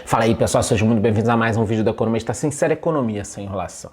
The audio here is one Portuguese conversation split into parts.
Fala aí pessoal, sejam muito bem-vindos a mais um vídeo do Economista Sincero, Economia Sem Enrolação.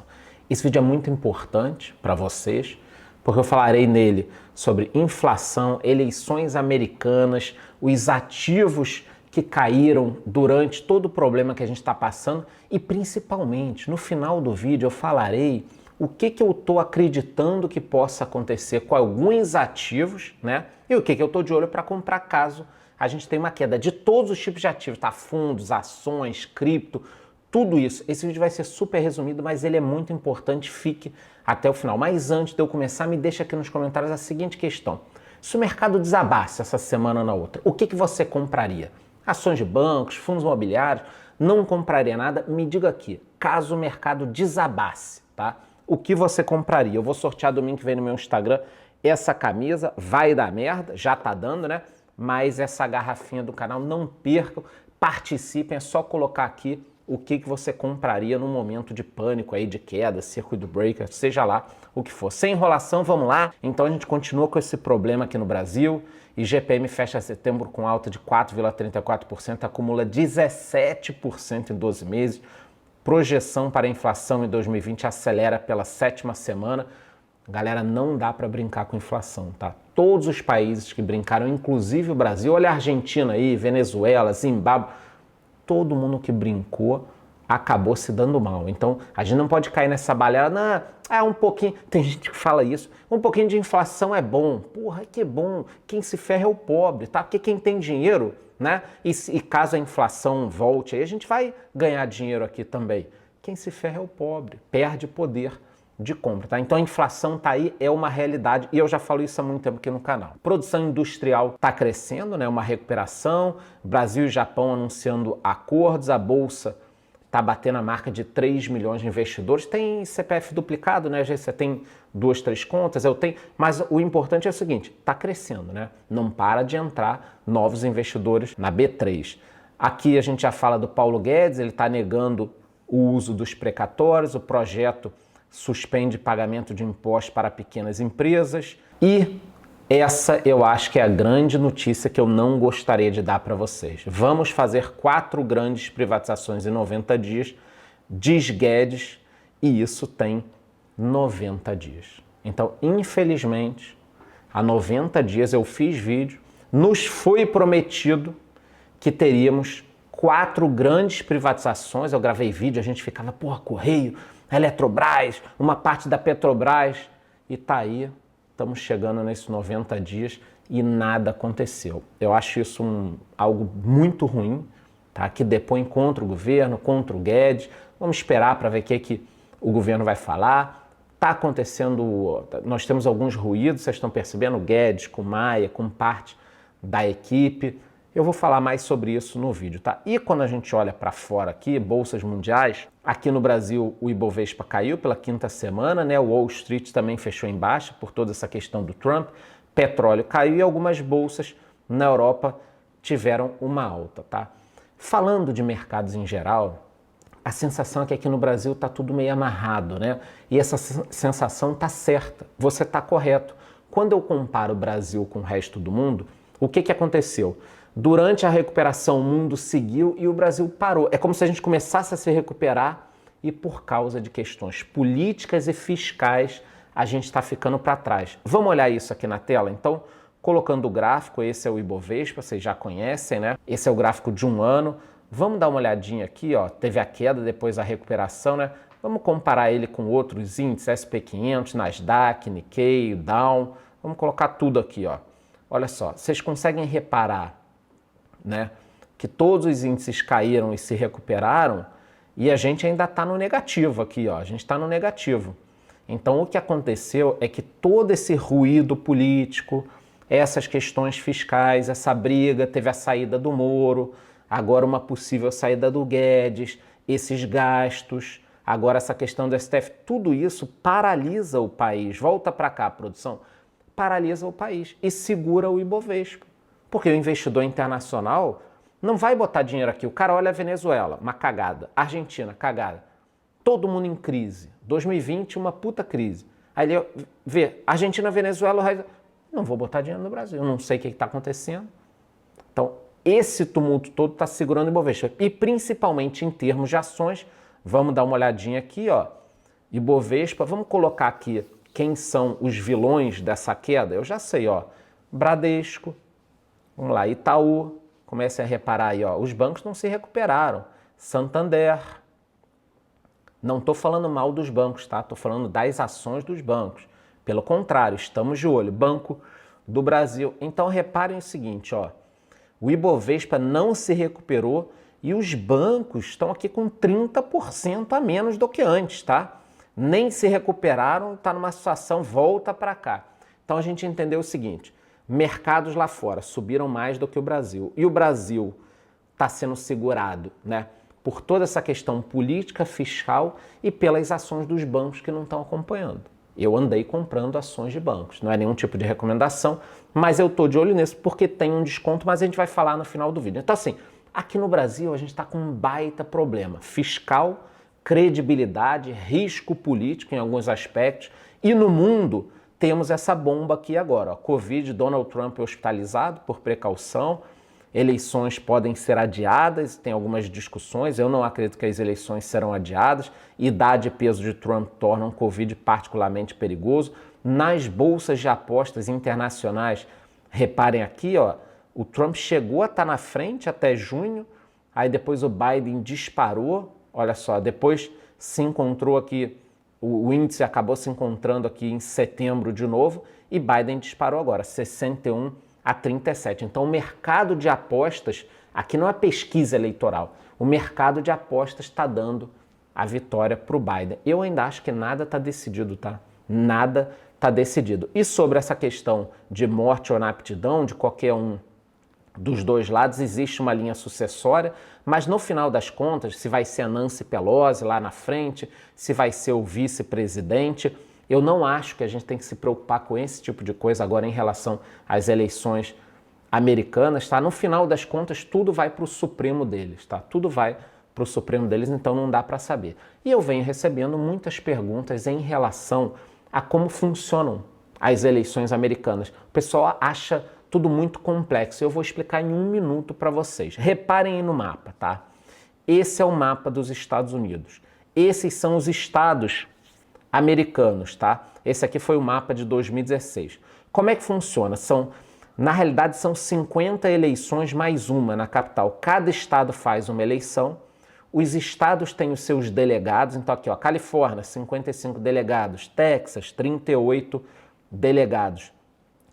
Esse vídeo é muito importante para vocês, porque eu falarei nele sobre inflação, eleições americanas, os ativos que caíram durante todo o problema que a gente está passando e principalmente, no final do vídeo eu falarei o que eu estou acreditando que possa acontecer com alguns ativos, né? E o que eu estou de olho para comprar caso a gente tenha uma queda de todos os tipos de ativos, tá? Fundos, ações, cripto, tudo isso. Esse vídeo vai ser super resumido, mas ele é muito importante, fique até o final. Mas antes de eu começar, me deixa aqui nos comentários a seguinte questão. Se o mercado desabasse essa semana ou na outra, o que você compraria? Ações de bancos, fundos imobiliários, não compraria nada? Me diga aqui, caso o mercado desabasse, tá? O que você compraria? Eu vou sortear domingo que vem no meu Instagram essa camisa, vai dar merda, já tá dando, né? Mas essa garrafinha do canal, não percam, participem, é só colocar aqui o que você compraria num momento de pânico aí, de queda, circuit breaker, seja lá o que for. Sem enrolação, vamos lá. Então a gente continua com esse problema aqui no Brasil. IGPM fecha setembro com alta de 4,34%, acumula 17% em 12 meses. Projeção para a inflação em 2020 acelera pela 7ª semana. Galera, não dá para brincar com inflação, tá? Todos os países que brincaram, inclusive o Brasil, olha a Argentina aí, Venezuela, Zimbábue, todo mundo que brincou acabou se dando mal. Então, a gente não pode cair nessa balela, um pouquinho, tem gente que fala isso, um pouquinho de inflação é bom. Porra, que bom, quem se ferra é o pobre, tá? Porque quem tem dinheiro, né? E caso a inflação volte aí, a gente vai ganhar dinheiro aqui também. Quem se ferra é o pobre, perde poder de compra, tá? Então a inflação tá aí, é uma realidade e eu já falo isso há muito tempo aqui no canal. Produção industrial tá crescendo, né? Uma recuperação, Brasil e Japão anunciando acordos, a Bolsa tá batendo a marca de 3 milhões de investidores, tem CPF duplicado, né? Você tem 2, 3 contas, eu tenho, mas o importante é o seguinte, tá crescendo, né? Não para de entrar novos investidores na B3. Aqui a gente já fala do Paulo Guedes, ele tá negando o uso dos precatórios, o projeto suspende pagamento de impostos para pequenas empresas e essa eu acho que é a grande notícia que eu não gostaria de dar para vocês. Vamos fazer 4 grandes privatizações em 90 dias, diz Guedes, e isso tem 90 dias. Então, infelizmente, há 90 dias eu fiz vídeo, nos foi prometido que teríamos 4 grandes privatizações, eu gravei vídeo, a gente ficava, porra, Correio, Eletrobras, uma parte da Petrobras, e tá aí, estamos chegando nesses 90 dias e nada aconteceu. Eu acho isso algo muito ruim, tá? Que depõe contra o governo, contra o Guedes. Vamos esperar para ver o que o governo vai falar. Tá acontecendo, nós temos alguns ruídos, vocês estão percebendo, o Guedes com Maia, com parte da equipe. Eu vou falar mais sobre isso no vídeo, tá? E quando a gente olha para fora aqui, bolsas mundiais, aqui no Brasil o Ibovespa caiu pela 5ª semana, né? O Wall Street também fechou em baixa por toda essa questão do Trump. Petróleo caiu e algumas bolsas na Europa tiveram uma alta, tá? Falando de mercados em geral, a sensação é que aqui no Brasil tá tudo meio amarrado, né? E essa sensação tá certa, você tá correto. Quando eu comparo o Brasil com o resto do mundo, o que aconteceu? Durante a recuperação, o mundo seguiu e o Brasil parou. É como se a gente começasse a se recuperar e por causa de questões políticas e fiscais, a gente está ficando para trás. Vamos olhar isso aqui na tela? Então, colocando o gráfico, esse é o Ibovespa, vocês já conhecem, né? Esse é o gráfico de um ano. Vamos dar uma olhadinha aqui, ó. Teve a queda, depois a recuperação, né? Vamos comparar ele com outros índices, SP500, Nasdaq, Nikkei, Dow. Vamos colocar tudo aqui, ó. Olha só, vocês conseguem reparar, né, que todos os índices caíram e se recuperaram e a gente ainda está no negativo aqui, ó, a gente está no negativo. Então o que aconteceu é que todo esse ruído político, essas questões fiscais, essa briga, teve a saída do Moro, agora uma possível saída do Guedes, esses gastos, agora essa questão do STF, tudo isso paralisa o país. Volta para cá, produção, paralisa o país e segura o Ibovespa. Porque o investidor internacional não vai botar dinheiro aqui. O cara olha a Venezuela, uma cagada. Argentina, cagada. Todo mundo em crise. 2020, uma puta crise. Aí ele vê Argentina, Venezuela, não vou botar dinheiro no Brasil. Eu não sei o que está acontecendo. Então, Esse tumulto todo está segurando o Ibovespa. E principalmente em termos de ações, vamos dar uma olhadinha aqui, ó. Ibovespa, vamos colocar aqui quem são os vilões dessa queda. Eu já sei, ó. Bradesco, vamos lá, Itaú, comecem a reparar aí, ó. Os bancos não se recuperaram. Santander, não estou falando mal dos bancos, tá? Estou falando das ações dos bancos. Pelo contrário, estamos de olho. Banco do Brasil. Então reparem o seguinte, ó. O Ibovespa não se recuperou e os bancos estão aqui com 30% a menos do que antes, tá? Nem se recuperaram, está numa situação, volta para cá. Então a gente entendeu o seguinte, mercados lá fora subiram mais do que o Brasil. E o Brasil está sendo segurado, né? Por toda essa questão política, fiscal e pelas ações dos bancos que não estão acompanhando. Eu andei comprando ações de bancos, não é nenhum tipo de recomendação, mas eu estou de olho nisso porque tem um desconto, mas a gente vai falar no final do vídeo. Então assim, aqui no Brasil a gente está com um baita problema fiscal, credibilidade, risco político em alguns aspectos e no mundo temos essa bomba aqui agora, ó, Covid, Donald Trump hospitalizado por precaução, eleições podem ser adiadas, tem algumas discussões, eu não acredito que as eleições serão adiadas, idade e peso de Trump tornam o Covid particularmente perigoso. Nas bolsas de apostas internacionais, reparem aqui, ó, o Trump chegou a estar na frente até junho, aí depois o Biden disparou, olha só, depois se encontrou aqui, o índice acabou se encontrando aqui em setembro de novo e Biden disparou agora, 61 a 37. Então o mercado de apostas, aqui não é pesquisa eleitoral, o mercado de apostas está dando a vitória para o Biden. Eu ainda acho que nada está decidido, tá? Nada está decidido. E sobre essa questão de morte ou inaptidão de qualquer um dos dois lados, existe uma linha sucessória, mas no final das contas, se vai ser a Nancy Pelosi lá na frente, se vai ser o vice-presidente, eu não acho que a gente tem que se preocupar com esse tipo de coisa agora em relação às eleições americanas, tá? No final das contas, tudo vai para o Supremo deles, tá? Tudo vai para o Supremo deles, então não dá para saber. E eu venho recebendo muitas perguntas em relação a como funcionam as eleições americanas. O pessoal acha tudo muito complexo. Eu vou explicar em um minuto para vocês. Reparem aí no mapa, tá? Esse é o mapa dos Estados Unidos. Esses são os estados americanos, tá? Esse aqui foi o mapa de 2016. Como é que funciona? Na realidade, são 50 eleições mais uma na capital. Cada estado faz uma eleição. Os estados têm os seus delegados. Então aqui, ó, Califórnia, 55 delegados. Texas, 38 delegados.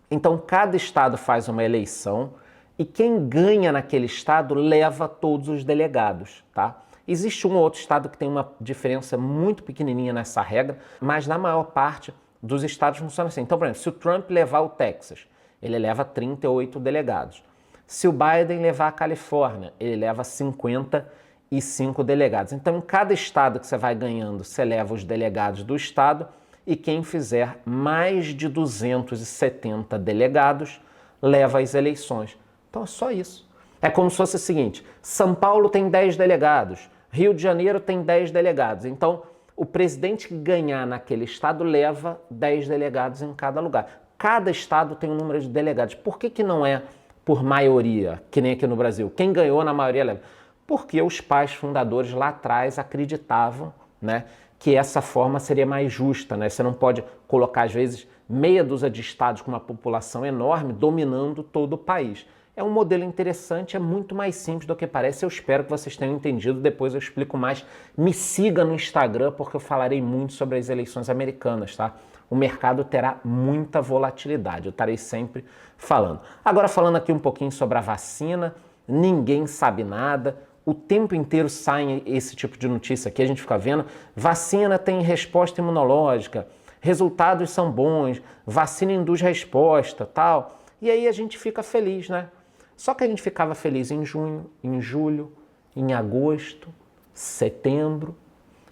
Então cada estado faz uma eleição e quem ganha naquele estado leva todos os delegados, tá? Existe um ou outro estado que tem uma diferença muito pequenininha nessa regra, mas na maior parte dos estados funciona assim. Então, por exemplo, se o Trump levar o Texas, ele leva 38 delegados. Se o Biden levar a Califórnia, ele leva 55 delegados. Então, em cada estado que você vai ganhando, você leva os delegados do estado e quem fizer mais de 270 delegados leva as eleições. Então, é só isso. É como se fosse o seguinte, São Paulo tem 10 delegados, Rio de Janeiro tem 10 delegados. Então, o presidente que ganhar naquele estado leva 10 delegados em cada lugar. Cada estado tem um número de delegados. Por que não é por maioria, que nem aqui no Brasil? Quem ganhou na maioria leva. Porque os pais fundadores lá atrás acreditavam, né, que essa forma seria mais justa, né? Você não pode colocar, às vezes, meia dúzia de estados com uma população enorme dominando todo o país. É um modelo interessante, é muito mais simples do que parece. Eu espero que vocês tenham entendido, depois eu explico mais. Me siga no Instagram, porque eu falarei muito sobre as eleições americanas, tá? O mercado terá muita volatilidade, eu estarei sempre falando. Agora, falando aqui um pouquinho sobre a vacina, ninguém sabe nada, o tempo inteiro sai esse tipo de notícia aqui, a gente fica vendo, vacina tem resposta imunológica, resultados são bons, vacina induz resposta, tal. E aí a gente fica feliz, né? Só que a gente ficava feliz em junho, em julho, em agosto, setembro,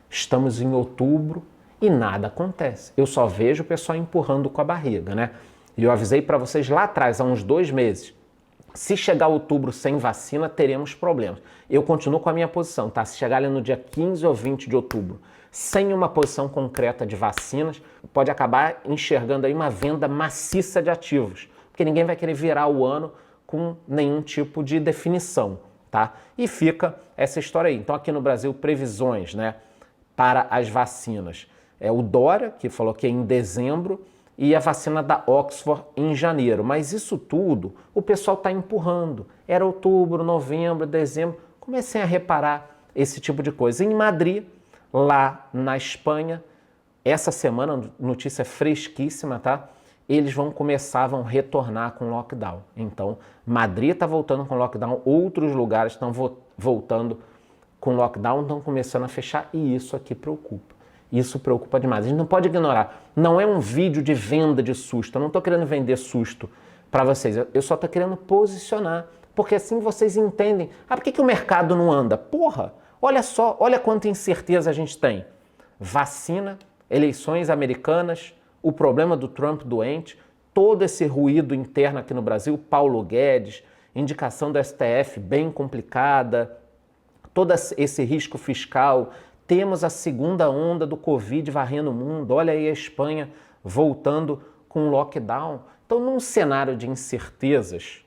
estamos em outubro e nada acontece. Eu só vejo o pessoal empurrando com a barriga, né? E eu avisei para vocês lá atrás, há uns 2 meses, se chegar outubro sem vacina, teremos problemas. Eu continuo com a minha posição, tá? Se chegar ali no dia 15 ou 20 de outubro, sem uma posição concreta de vacinas, pode acabar enxergando aí uma venda maciça de ativos, porque ninguém vai querer virar o ano com nenhum tipo de definição, tá? E fica essa história aí. Então aqui no Brasil, previsões, né, para as vacinas. É o Dória, que falou que é em dezembro, e a vacina da Oxford em janeiro. Mas isso tudo o pessoal está empurrando. Era outubro, novembro, dezembro. Comecem a reparar esse tipo de coisa. Em Madrid, lá na Espanha, essa semana, notícia fresquíssima, tá? Eles vão retornar com lockdown. Então, Madrid está voltando com lockdown, outros lugares estão voltando com lockdown, estão começando a fechar, e isso aqui preocupa. Isso preocupa demais. A gente não pode ignorar. Não é um vídeo de venda de susto. Eu não estou querendo vender susto para vocês. Eu só estou querendo posicionar. Porque assim vocês entendem. Ah, por que o mercado não anda? Porra, olha só, olha quanta incerteza a gente tem. Vacina, eleições americanas, o problema do Trump doente, todo esse ruído interno aqui no Brasil, Paulo Guedes, indicação do STF bem complicada, todo esse risco fiscal. Temos a segunda onda do Covid varrendo o mundo. Olha aí a Espanha voltando com lockdown. Então, num cenário de incertezas,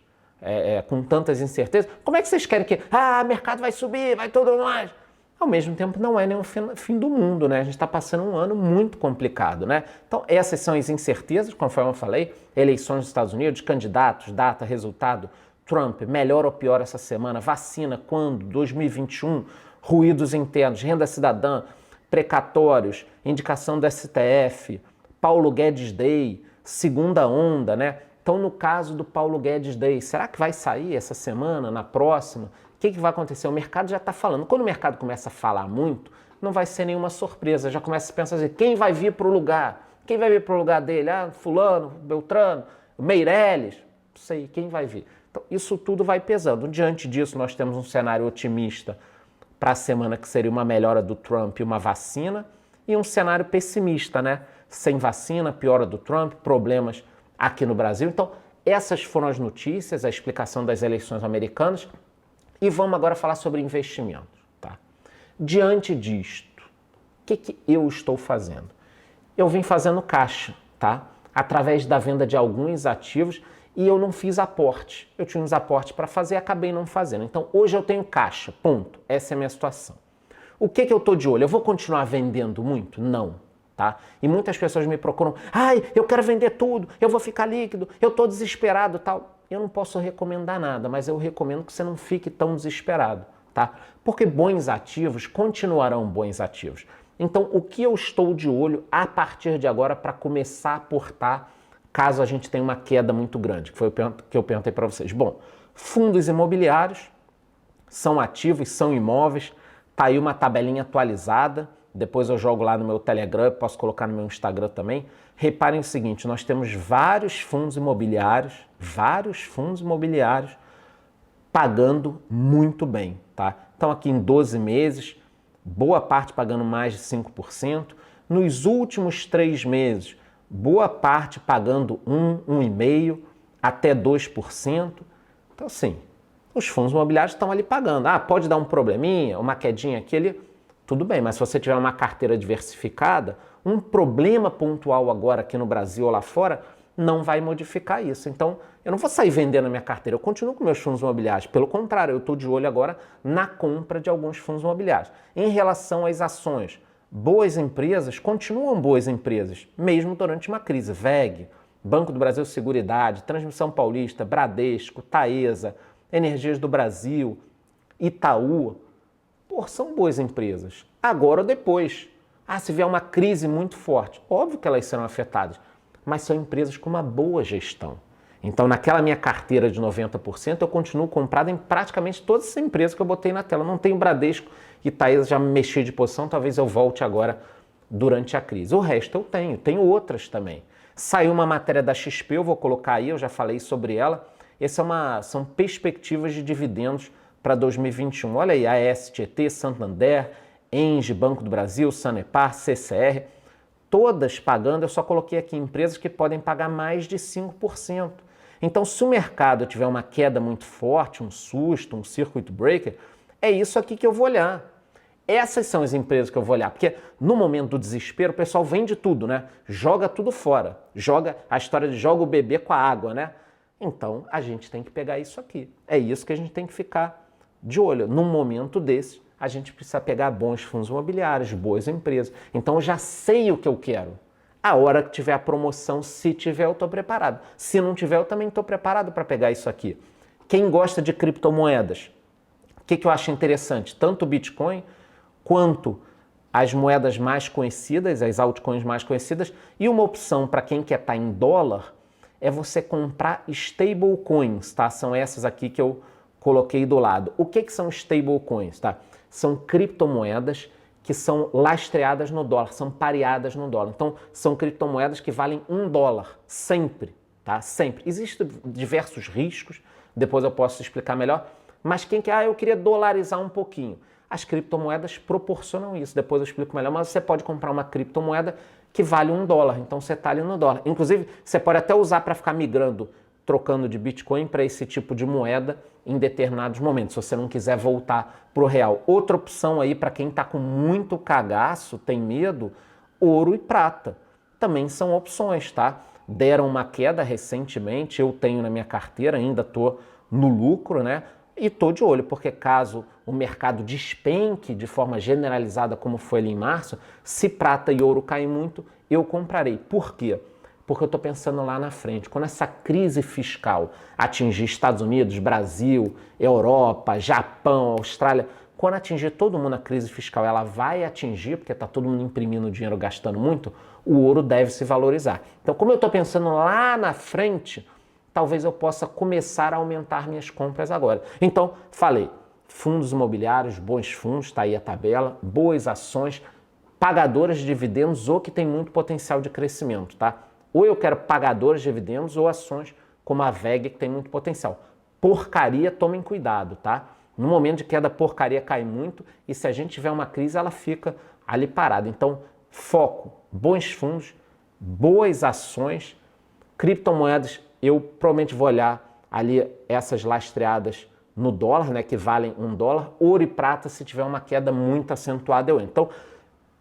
com tantas incertezas, como é que vocês querem que o mercado vai subir, vai tudo mais? Ao mesmo tempo, não é nenhum fim do mundo, né? A gente está passando um ano muito complicado, né? Então, essas são as incertezas, conforme eu falei, eleições nos Estados Unidos, candidatos, data, resultado, Trump, melhor ou pior essa semana, vacina, quando? 2021, ruídos internos, renda cidadã, precatórios, indicação do STF, Paulo Guedes Day, segunda onda, né? Então, no caso do Paulo Guedes Day, será que vai sair essa semana, na próxima? O que vai acontecer? O mercado já está falando. Quando o mercado começa a falar muito, não vai ser nenhuma surpresa. Já começa a pensar assim, quem vai vir para o lugar? Quem vai vir para o lugar dele? Fulano, Beltrano, Meirelles, não sei, quem vai vir? Então, isso tudo vai pesando. Diante disso, nós temos um cenário otimista para a semana, que seria uma melhora do Trump e uma vacina, e um cenário pessimista, né? Sem vacina, piora do Trump, problemas aqui no Brasil. Então, essas foram as notícias, a explicação das eleições americanas, e vamos agora falar sobre investimentos, tá? Diante disto, o que eu estou fazendo? Eu vim fazendo caixa, tá? Através da venda de alguns ativos, e eu não fiz aporte. Eu tinha uns aportes para fazer e acabei não fazendo. Então, hoje eu tenho caixa, ponto. Essa é a minha situação. O que eu estou de olho? Eu vou continuar vendendo muito? Não, tá? E muitas pessoas me procuram, eu quero vender tudo, eu vou ficar líquido, eu estou desesperado, tal. Eu não posso recomendar nada, mas eu recomendo que você não fique tão desesperado, tá? Porque bons ativos continuarão bons ativos. Então, o que eu estou de olho a partir de agora para começar a aportar caso a gente tenha uma queda muito grande, que foi o que eu perguntei para vocês. Bom, fundos imobiliários são ativos, são imóveis, tá aí uma tabelinha atualizada, depois eu jogo lá no meu Telegram, posso colocar no meu Instagram também. Reparem o seguinte, nós temos vários fundos imobiliários pagando muito bem, tá? Então aqui em 12 meses, boa parte pagando mais de 5%, nos últimos 3 meses, boa parte pagando 1,5% até 2%. Então, assim, os fundos imobiliários estão ali pagando. Pode dar um probleminha, uma quedinha aqui ali, tudo bem, mas se você tiver uma carteira diversificada, um problema pontual agora aqui no Brasil ou lá fora não vai modificar isso. Então, eu não vou sair vendendo a minha carteira, eu continuo com meus fundos imobiliários. Pelo contrário, eu estou de olho agora na compra de alguns fundos imobiliários. Em relação às ações, boas empresas continuam boas empresas, mesmo durante uma crise. WEG, Banco do Brasil Seguridade, Transmissão Paulista, Bradesco, Taesa, Energias do Brasil, Itaú, são boas empresas. Agora ou depois. Se vier uma crise muito forte, óbvio que elas serão afetadas, mas são empresas com uma boa gestão. Então, naquela minha carteira de 90%, eu continuo comprado em praticamente todas as empresas que eu botei na tela. Não tenho Bradesco e Taesa, já me mexi de posição, talvez eu volte agora durante a crise. O resto eu tenho outras também. Saiu uma matéria da XP, eu vou colocar aí, eu já falei sobre ela. São perspectivas de dividendos para 2021. Olha aí, AES, Tietê, Santander, Engie, Banco do Brasil, Sanepar, CCR, todas pagando, eu só coloquei aqui empresas que podem pagar mais de 5%. Então, se o mercado tiver uma queda muito forte, um susto, um circuit breaker, é isso aqui que eu vou olhar. Essas são as empresas que eu vou olhar, porque no momento do desespero o pessoal vende tudo, né? Joga tudo fora, joga a história de joga o bebê com a água, né? Então, a gente tem que pegar isso aqui. É isso que a gente tem que ficar de olho. Num momento desse, a gente precisa pegar bons fundos imobiliários, boas empresas. Então, eu já sei o que eu quero. A hora que tiver a promoção, se tiver, eu estou preparado. Se não tiver, eu também estou preparado para pegar isso aqui. Quem gosta de criptomoedas, o que eu acho interessante? Tanto o Bitcoin quanto as moedas mais conhecidas, as altcoins mais conhecidas, e uma opção para quem quer estar em dólar é você comprar stablecoins, tá? São essas aqui que eu coloquei do lado. O que são stablecoins, tá? São criptomoedas que são lastreadas no dólar, são pareadas no dólar. Então, são criptomoedas que valem $1, sempre, tá? Sempre. Existem diversos riscos, depois eu posso explicar melhor, mas quem quer, eu queria dolarizar um pouquinho. As criptomoedas proporcionam isso, depois eu explico melhor, mas você pode comprar uma criptomoeda que vale $1, então você está ali no dólar. Inclusive, você pode até usar para ficar migrando, trocando de Bitcoin para esse tipo de moeda em determinados momentos, se você não quiser voltar para o real. Outra opção aí para quem está com muito cagaço, tem medo, ouro e prata. Também são opções, tá? Deram uma queda recentemente, eu tenho na minha carteira, ainda estou no lucro, né? E estou de olho, porque caso o mercado despenque de forma generalizada, como foi ali em março, se prata e ouro caem muito, eu comprarei. Por quê? Porque eu estou pensando lá na frente. Quando essa crise fiscal atingir Estados Unidos, Brasil, Europa, Japão, Austrália, quando atingir todo mundo a crise fiscal, ela vai atingir, porque está todo mundo imprimindo dinheiro, gastando muito, o ouro deve se valorizar. Então, como eu estou pensando lá na frente, talvez eu possa começar a aumentar minhas compras agora. Então, falei, fundos imobiliários, bons fundos, está aí a tabela, boas ações, pagadoras de dividendos ou que tem muito potencial de crescimento, tá? Ou eu quero pagadoras de dividendos ou ações como a VEG, que tem muito potencial. Porcaria, tomem cuidado, tá? No momento de queda, a porcaria cai muito e se a gente tiver uma crise, ela fica ali parada. Então, foco, bons fundos, boas ações, criptomoedas, eu provavelmente vou olhar ali essas lastreadas no dólar, né, que valem $1, ouro e prata, se tiver uma queda muito acentuada, eu entro. Então,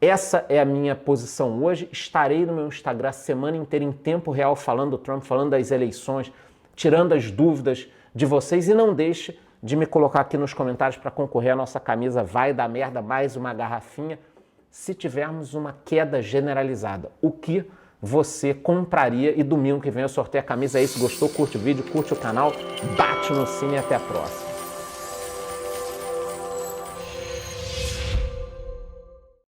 essa é a minha posição hoje. Estarei no meu Instagram a semana inteira em tempo real falando do Trump, falando das eleições, tirando as dúvidas de vocês e não deixe de me colocar aqui nos comentários para concorrer à nossa camisa Vai Dar Merda, mais uma garrafinha, se tivermos uma queda generalizada. O que você compraria? E domingo que vem eu sorteio a camisa. É isso, gostou? Curte o vídeo, curte o canal, bate no sino e até a próxima.